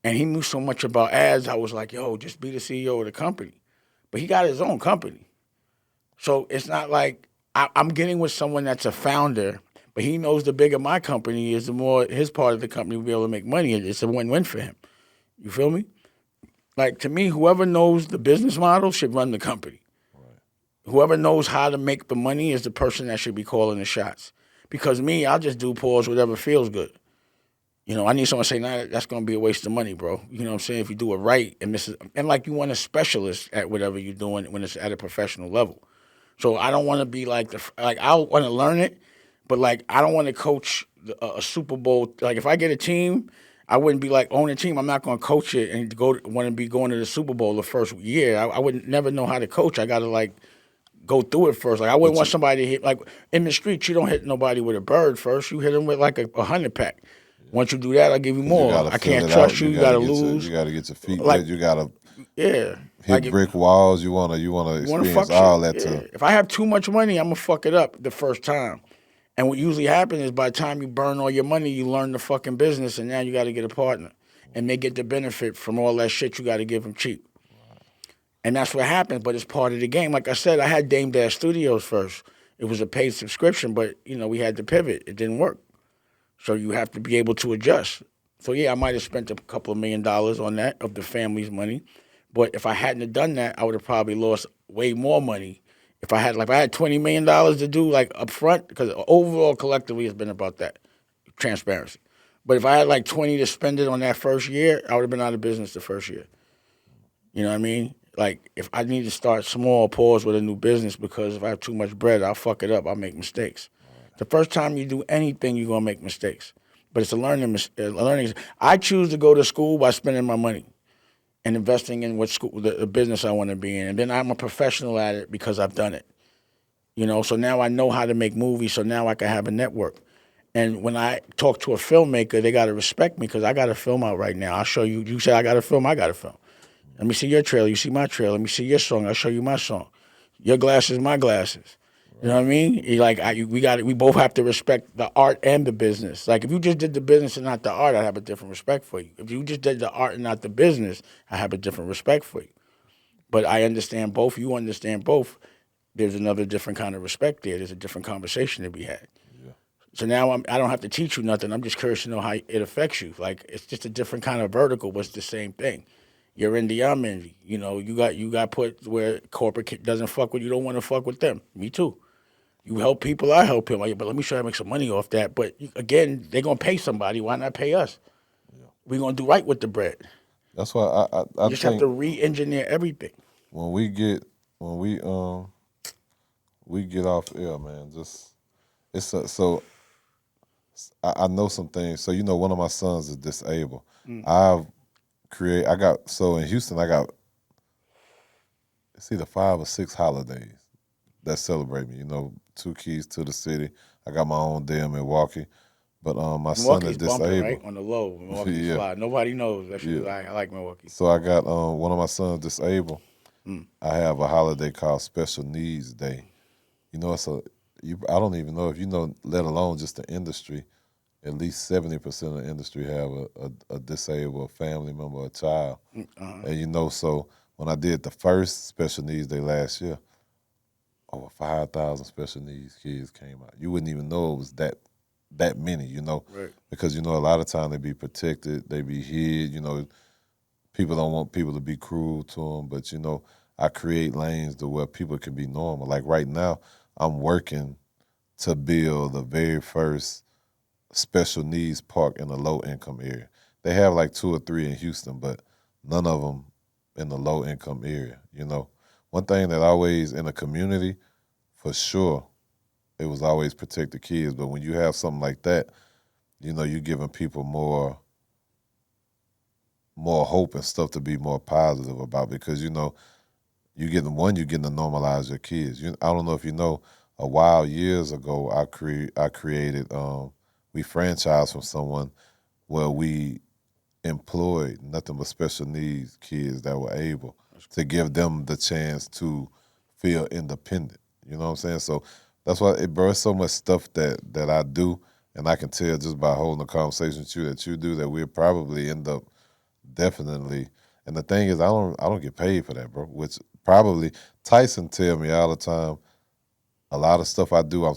B: And he knew so much about ads, I was like, yo, just be the CEO of the company. But he got his own company. So it's not like I'm getting with someone that's a founder, but he knows the bigger my company is, the more his part of the company will be able to make money. It's a win-win for him. You feel me? Like, to me, whoever knows the business model should run the company. Right. Whoever knows how to make the money is the person that should be calling the shots. Because me, I'll just do pause whatever feels good. I need someone to say, nah, that's going to be a waste of money, bro. You know what I'm saying? If you do it right, and like you want a specialist at whatever you're doing when it's at a professional level. So I don't want to be like, I want to learn it, but like I don't want to coach a Super Bowl. Like if I get a team, I wouldn't be like, own a team. I'm not going to coach it and want to be going to the Super Bowl the first year. I would never know how to coach. I got to like go through it first. Like I wouldn't want somebody to hit, like in the street, you don't hit nobody with a bird first. You hit them with like a 100-pack. Once you do that, I'll give you more. I can't trust you. You got to lose.
A: You got to get your feet wet. You got to hit brick walls. You want to experience all that too.
B: If I have too much money, I'm going to fuck it up the first time. And what usually happens is by the time you burn all your money, you learn the fucking business, and now you got to get a partner. And they get the benefit from all that shit you got to give them cheap. And that's what happens, but it's part of the game. Like I said, I had Dame Dash Studios first. It was a paid subscription, but we had to pivot. It didn't work. So you have to be able to adjust. So yeah, I might have spent a couple of $1 million on that of the family's money, but if I hadn't have done that, I would have probably lost way more money. If I had $20 million to do like up front, because overall collectively it's been about that transparency. But if I had like 20 to spend it on that first year, I would have been out of business the first year. You know what I mean? Like if I need to start small, pause with a new business, because if I have too much bread, I'll fuck it up. I'll make mistakes. The first time you do anything, you're gonna make mistakes. But it's a learning. I choose to go to school by spending my money and investing in what school, the business I want to be in, and then I'm a professional at it because I've done it. So now I know how to make movies. So now I can have a network. And when I talk to a filmmaker, they gotta respect me because I got a film out right now. I'll show you. You say I got a film, I got a film. Let me see your trailer. You see my trailer. Let me see your song. I'll show you my song. Your glasses, my glasses. You know what I mean? We both have to respect the art and the business. Like if you just did the business and not the art, I'd have a different respect for you. If you just did the art and not the business, I have a different respect for you. But I understand both. You understand both. There's another different kind of respect there. There's a different conversation to be had. Yeah. So now I don't have to teach you nothing. I'm just curious to know how it affects you. Like it's just a different kind of vertical, but it's the same thing. You're envy, I'm envy. You got put where corporate doesn't fuck with you, don't want to fuck with them. Me too. You help people, I help him. But let me try to make some money off that. But again, they're gonna pay somebody. Why not pay us? Yeah. We're gonna do right with the bread.
A: That's why I
B: you just have to re-engineer everything.
A: When we get off air, man, I know some things. So one of my sons is disabled. In Houston, I got it's either 5 or 6 holidays that celebrate me. 2 keys to the city. I got my own day in Milwaukee, but my son is disabled.
B: Bumping, right? On the low, Milwaukee's fly. Nobody knows. I like Milwaukee.
A: So I got one of my sons disabled. I have a holiday called Special Needs Day. I don't even know if let alone just the industry. At least 70% of the industry have a disabled family member or a child. And so when I did the first Special Needs Day last year, over 5,000 special needs kids came out. You wouldn't even know it was that many,
B: Right.
A: Because a lot of time they be protected, they be hid. People don't want people to be cruel to them, but I create lanes to where people can be normal. Like right now, I'm working to build the very first special needs park in a low-income area. They have like 2 or 3 in Houston, but none of them in the low-income area, One thing that always in a community, for sure, it was always protect the kids. But when you have something like that, you're giving people more hope and stuff to be more positive about because, you're getting to normalize your kids. I don't know if a while years ago, I created we franchised from someone where we employed nothing but special needs kids that were able to give them the chance to feel independent. You know what I'm saying? So that's why there's so much stuff that I do, and I can tell just by holding a conversation with you that you do that we'll probably end up definitely. And the thing is, I don't get paid for that, bro. Which probably Tyson tell me all the time. A lot of stuff I do, I'm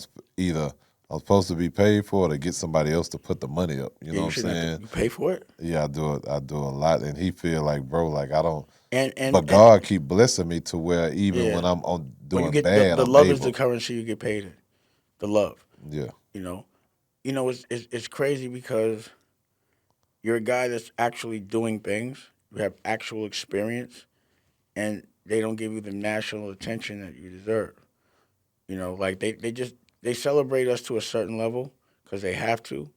A: supposed to be paid for it or get somebody else to put the money up. You know what I'm saying?
B: You pay for it?
A: Yeah, I do it. I do a lot, and he feel like, bro, like I don't.
B: But
A: God keep blessing me to where even when I'm doing
B: you get
A: bad,
B: the
A: I'm
B: love
A: able.
B: is the currency you get paid in. The love.
A: Yeah.
B: It's crazy because you're a guy that's actually doing things. You have actual experience, and they don't give you the national attention that you deserve. Like they celebrate us to a certain level because they have to.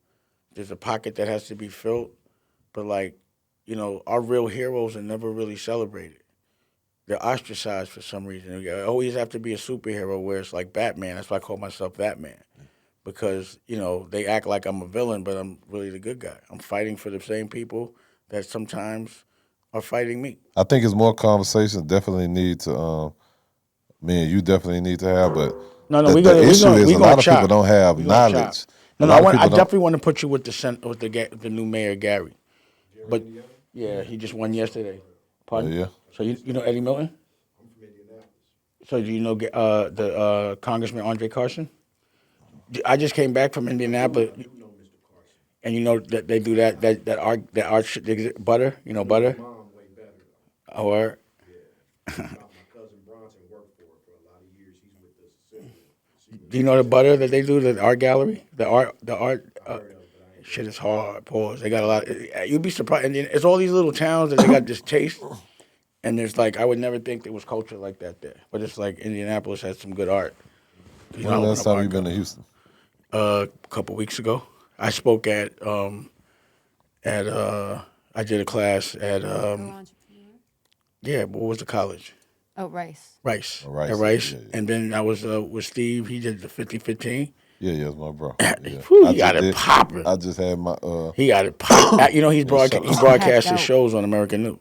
B: There's a pocket that has to be filled, but our real heroes are never really celebrated. They're ostracized for some reason. You always have to be a superhero where it's like Batman. That's why I call myself Batman. Because, they act like I'm a villain, but I'm really the good guy. I'm fighting for the same people that sometimes are fighting me.
A: I think it's more conversations definitely need to, me and you definitely need to have, but the issue is a lot of people don't have knowledge.
B: I definitely want to put you with the new mayor, Gary. But yeah, he just won yesterday. Pardon?
A: Yeah.
B: So you know Eddie Milton?
E: I'm from Indianapolis.
B: So do you know the Congressman Andre Carson? I just came back from Indianapolis, and you know that they do that art shit, butter. You know butter.
E: Mom way better.
B: Or
E: My cousin Bronson worked for a lot of years. He's with us.
B: do you know the butter that they do? The art gallery, the art.
E: Heard of, but I ain't
B: Shit is hard. Pause. They got a lot. You'd be surprised. And then it's all these little towns that they got this taste. And there's like I would never think there was culture like that there. But it's like Indianapolis has some good art. You
A: When the
B: know,
A: last time you been to Houston?
B: a couple weeks ago, I spoke at I did a class at
F: Entrepreneur?
B: yeah. What was the college?
F: Oh, Rice.
B: Rice.
A: Oh, Rice,
B: At Rice.
A: yeah, yeah.
B: And then I was with Steve. He did the 50-15.
A: Yeah, it's my bro. Yeah.
B: Whew,
A: I
B: he got
A: just
B: it popping.
A: I just had my
B: He got it popping. You know, he broadcast his
F: Dope.
B: shows on American News.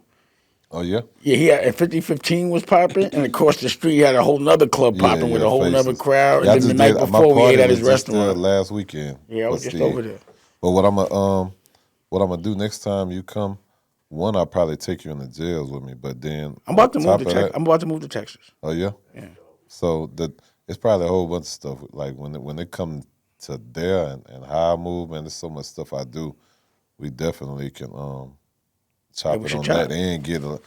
A: Oh yeah?
B: Yeah, he had, and 50-15 was popping, and across the street he had a whole nother club popping with a whole
A: Faces.
B: nother crowd.
A: Yeah, I
B: And then the
A: just
B: night
A: did- my
B: before we
A: party
B: ate at
A: was
B: his
A: just there
B: restaurant.
A: last weekend.
B: Yeah, I was
A: for
B: just
A: Steve.
B: over there.
A: But what I'm gonna do next time you come, one, I'll probably take you in the jails with me. But then
B: I'm about to
A: on
B: move
A: top
B: to
A: of
B: Texas.
A: that-
B: I'm about to move to Texas.
A: Oh yeah.
B: Yeah.
A: So it's probably a whole bunch of stuff. Like when it comes to there and how I move, man, there's so much stuff I do. We definitely can chop
B: we
A: it
B: should
A: on
B: chop.
A: that and get a.
B: It's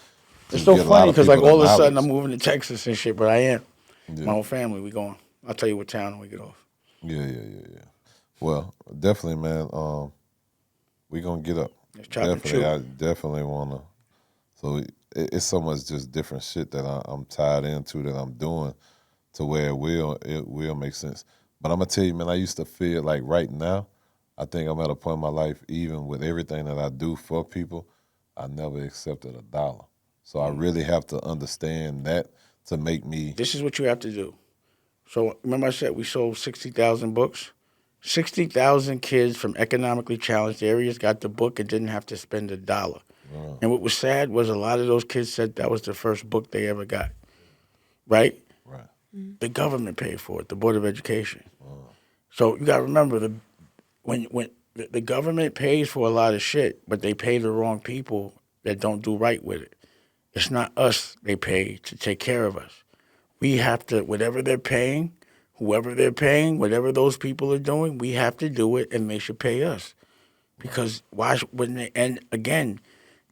A: to
B: so
A: get a lot
B: funny
A: of
B: because like
A: people
B: all of
A: to
B: a sudden I'm
A: knowledge.
B: moving to Texas and shit, but I am.
A: Yeah.
B: My whole family, we going. I'll tell you what town when we get off.
A: Yeah. Well, definitely, man. We gonna get up.
B: Let's chop and
A: Definitely,
B: chew.
A: I definitely wanna. So it's so much just different shit that I'm tied into that I'm doing, to where it will make sense. But I'm gonna tell you, man, I used to feel like right now, I think I'm at a point in my life, even with everything that I do for people, I never accepted $1. So I really have to understand that to make me.
B: This is what you have to do. So remember I said we sold 60,000 books? 60,000 kids from economically challenged areas got the book and didn't have to spend $1. And what was sad was a lot of those kids said that was the first book they ever got. Right?
A: Right.
B: The government paid for it, the Board of Education. So you got to remember, when the government pays for a lot of shit, but they pay the wrong people that don't do right with it. It's not us they pay to take care of us. We have to, whatever they're paying, whoever they're paying, whatever those people are doing, we have to do it, and they should pay us. Because and again,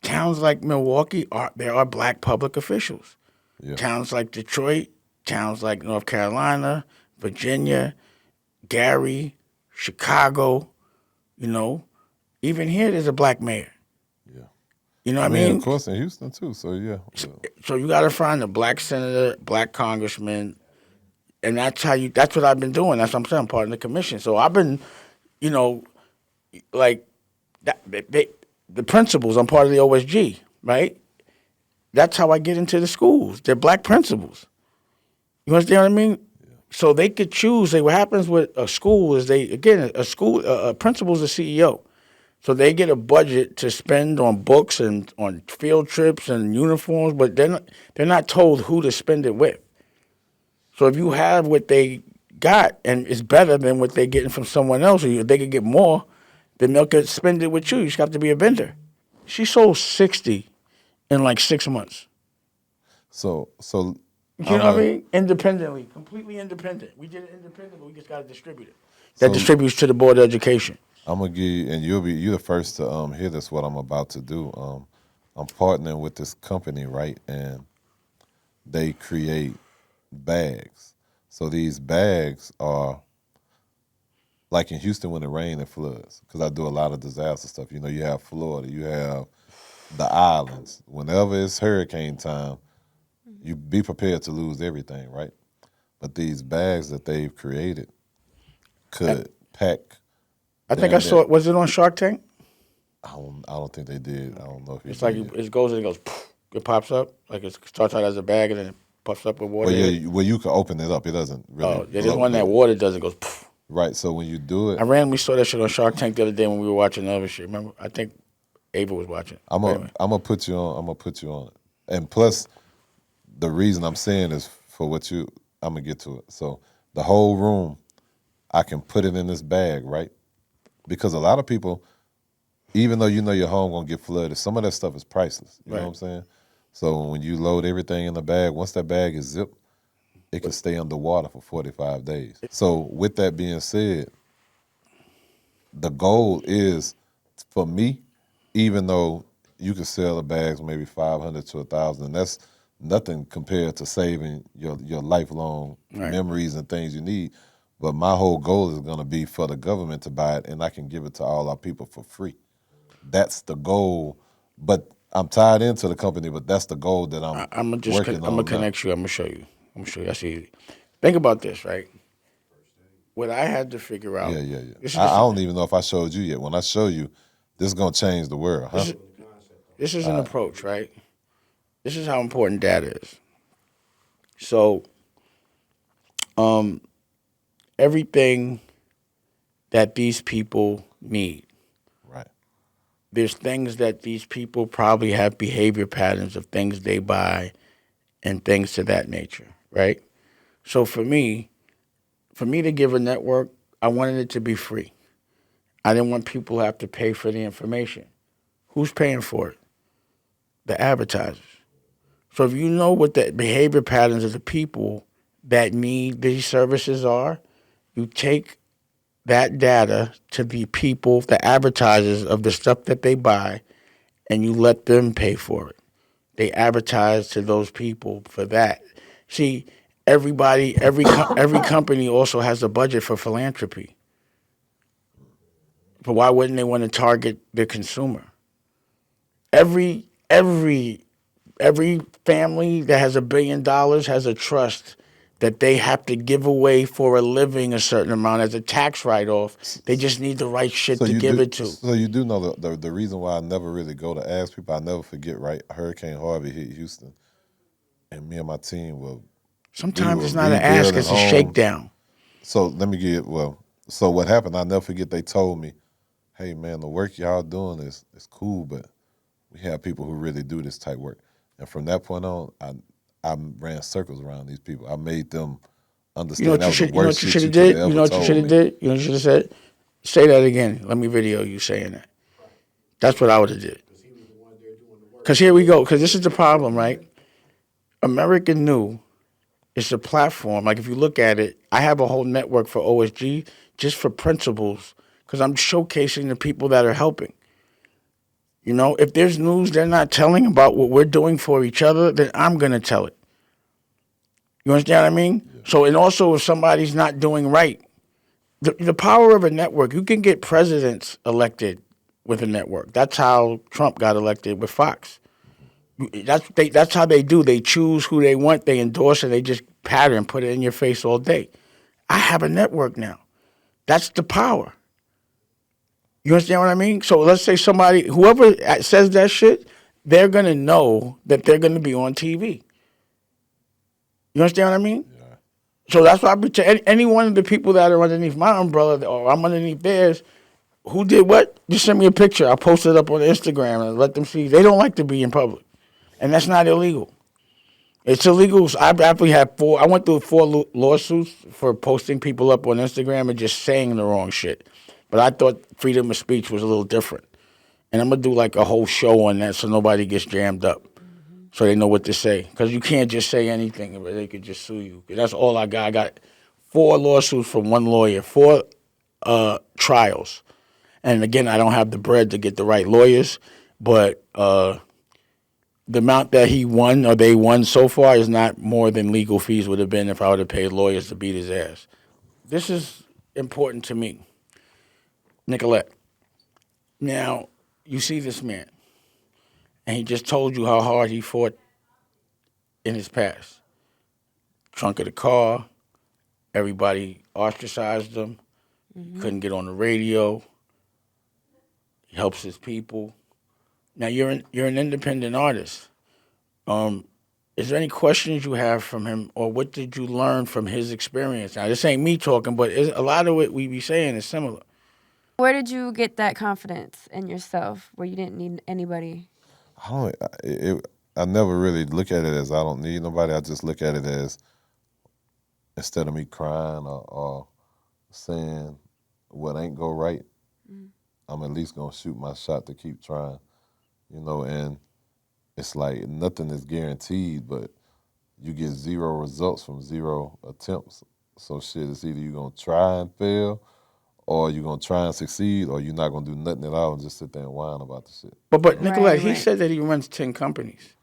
B: towns like Milwaukee, there are black public officials.
A: Yeah.
B: Towns like Detroit, towns like North Carolina, Virginia, Gary, Chicago, even here there's a black mayor.
A: Yeah.
B: You know what
A: I
B: I mean?
A: of course, in Houston too. So yeah.
B: So you got to find a black senator, black congressman, and that's what I've been doing. That's what I'm saying. I'm part of the commission. So I've been, like, the principals, I'm part of the OSG, right? That's how I get into the schools. They're black principals. You understand what I mean? Yeah. So they could choose. What happens with a school is a principal's a CEO. So they get a budget to spend on books and on field trips and uniforms, but they're not told who to spend it with. So if you have what they got and it's better than what they're getting from someone else, or if they could get more, then they'll could spend it with you. You just have to be a vendor. She sold 60 in like 6 months.
A: So
B: You know what I mean? Independently, completely independent. We did it independent, but we just got to distribute it. That distributes to the Board of Education.
A: I'm gonna give you, and you're the first to hear this. What I'm about to do. I'm partnering with this company, right? And they create bags. So these bags are like in Houston when it rains and floods, because I do a lot of disaster stuff. You have Florida, you have the islands. Whenever it's hurricane time, you be prepared to lose everything, right? But these bags that they've created could pack.
B: I think I saw it. Was it on Shark Tank?
A: I don't think they did. I don't know if
B: It's like it goes and it goes, poof, it pops up. Like it starts out as a bag and then it puffs up with water.
A: Well, yeah, you can open it up. It doesn't really.
B: Oh, there's one that water does. It goes, poof.
A: Right. So when you do it,
B: We saw that shit on Shark Tank the other day when we were watching the other shit. Remember? I think Ava was watching.
A: I'm gonna put you on. I'm gonna put you on it. And plus, the reason I'm saying is for I'm gonna get to it. So the whole room, I can put it in this bag, right? Because a lot of people, even though your home gonna get flooded, some of that stuff is priceless. You know what I'm saying? So when you load everything in the bag, once that bag is zipped, it can stay underwater for 45 days. So with that being said, the goal is for me, even though you can sell the bags maybe 500 to 1,000, that's nothing compared to saving your lifelong memories and things you need. But my whole goal is going to be for the government to buy it, and I can give it to all our people for free. That's the goal. But I'm tied into the company, but that's the goal that I'm working on.
B: I'm gonna connect you. I'm gonna show you. That's easy. Think about this, right? What I had to figure out.
A: Yeah. I don't even know if I showed you yet. When I show you, this is gonna change the world, huh?
B: This is an approach, right? This is how important data is. So, everything that these people need.
A: Right.
B: There's things that these people probably have behavior patterns of things they buy and things to that nature, right? So for me to give a network, I wanted it to be free. I didn't want people to have to pay for the information. Who's paying for it? The advertisers. So if you know what the behavior patterns of the people that need these services are, you take that data to the people, the advertisers of the stuff that they buy, and you let them pay for it. They advertise to those people for that. See, every company also has a budget for philanthropy. But why wouldn't they want to target the consumer? Every family that has $1 billion has a trust that they have to give away for a living a certain amount as a tax write-off. They just need the right shit to give it to.
A: So you do know the reason why I never really go to ask people, I never forget, right? Hurricane Harvey hit Houston, and me and my team were
B: Sometimes it's not an ask, it's a shakedown.
A: So let me get, so what happened, I'll never forget, they told me, hey man, the work y'all doing is cool, but we have people who really do this type work. And from that point on, I ran circles around these people. I made them understand that was the worst shit you could have ever told me.
B: You know what you should have did? You know what you should have said? Say that again. Let me video you saying that. That's what I would have did. Because here we go. Because this is the problem, right? American New is a platform. Like if you look at it, I have a whole network for OSG just for principles because I'm showcasing the people that are helping. You know, if there's news they're not telling about what we're doing for each other, then I'm going to tell it. You understand what I mean? Yeah. So, and also if somebody's not doing right, the power of a network, you can get presidents elected with a network. That's how Trump got elected with Fox. That's how they do. They choose who they want, they endorse it, they just pattern, put it in your face all day. I have a network now. That's the power. You understand what I mean? So let's say whoever says that shit, they're going to know that they're going to be on TV. You understand what I mean? Yeah. So that's why any one of the people that are underneath my umbrella or I'm underneath theirs, who did what? Just send me a picture. I'll post it up on Instagram and let them see. They don't like to be in public. And that's not illegal. It's illegal. I actually had I went through 4 lawsuits for posting people up on Instagram and just saying the wrong shit. But I thought freedom of speech was a little different. And I'm going to do like a whole show on that so nobody gets jammed up. So they know what to say. Because you can't just say anything, but they could just sue you. That's all I got. I got 4 lawsuits from one lawyer, 4 trials. And again, I don't have the bread to get the right lawyers. But the amount that he won or they won so far is not more than legal fees would have been if I would have paid lawyers to beat his ass. This is important to me. Nicolette, now you see this man, and he just told you how hard he fought in his past. Trunk of the car, everybody ostracized him, couldn't get on the radio, he helps his people. Now you're an independent artist. Is there any questions you have from him, or what did you learn from his experience? Now this ain't me talking, but a lot of what we be saying is similar.
F: Where did you get that confidence in yourself where you didn't need anybody?
A: I never really look at it as I don't need nobody. I just look at it as instead of me crying or saying what ain't go right, I'm at least going to shoot my shot to keep trying, and it's like nothing is guaranteed, but you get 0 results from 0 attempts. So shit, it's either you're gonna try and fail, or you're gonna try and succeed, or you're not gonna do nothing at all and just sit there and whine about the shit.
B: But Nicolette, he
F: right.
B: said that he runs 10 companies.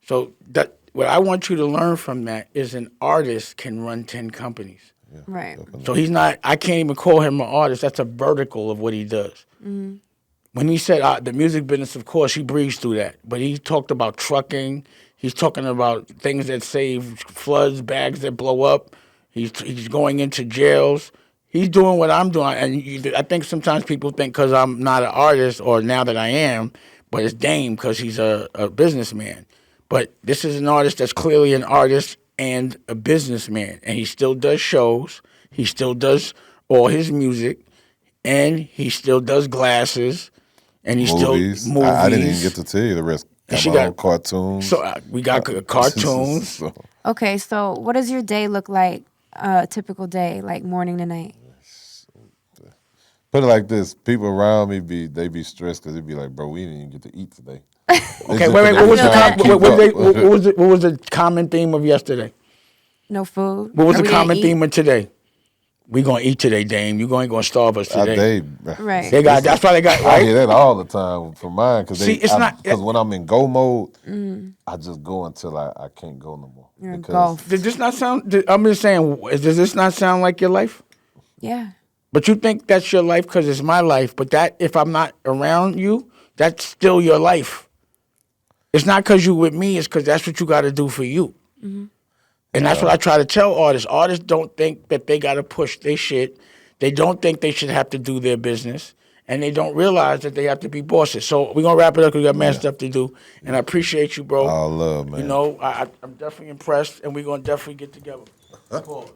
B: So that what I want you to learn from that is an artist can run 10 companies.
F: Right.
B: So he's not. I can't even call him an artist. That's a vertical of what he does. When he said the music business, of course, he breezed through that. But he talked about trucking. He's talking about things that save floods, bags that blow up. He's going into jails. He's doing what I'm doing. And I think sometimes people think because I'm not an artist, or now that I am, but it's Dame because he's a businessman. But this is an artist that's clearly an artist and a businessman. And he still does shows. He still does all his music. And he still does glasses. And he
A: Movies.
B: still movies.
A: I didn't even get to tell you the rest.
B: She
A: Got my
B: got-
A: own cartoons.
B: So we got cartoons.
A: So,
F: Okay, so what does your day look like? A typical day, like morning to night.
A: put it like this: people around me be stressed because they be like, "Bro, we didn't even get to eat today."
B: Okay, wait. What was
F: feel that.
B: what was the common theme of yesterday?
F: No food.
B: What was
F: Or
B: the
F: we didn't
B: common
F: eat?
B: theme of today? We gonna eat today, Dame. You ain't gonna starve us today.
F: Right.
B: They got. That's why they got
A: I hear
B: right.
A: that all the time from mine because
B: See, it's not-
A: because when I'm in go mode, I just go until I can't go no more.
F: You're in
A: Because
F: golf.
B: Did this not sound? I'm just saying. Does this not sound like your life?
F: Yeah.
B: But you think that's your life because it's my life. But that if I'm not around you, that's still your life. It's not because you with me. It's because that's what you got to do for you. And that's what I try to tell artists. Artists don't think that they got to push their shit. They don't think they should have to do their business. And they don't realize that they have to be bosses. So we're going to wrap it up because we got mad stuff to do. And I appreciate you, bro.
A: all love, man.
B: You know, I'm definitely impressed. And we're going to definitely get together. Pause.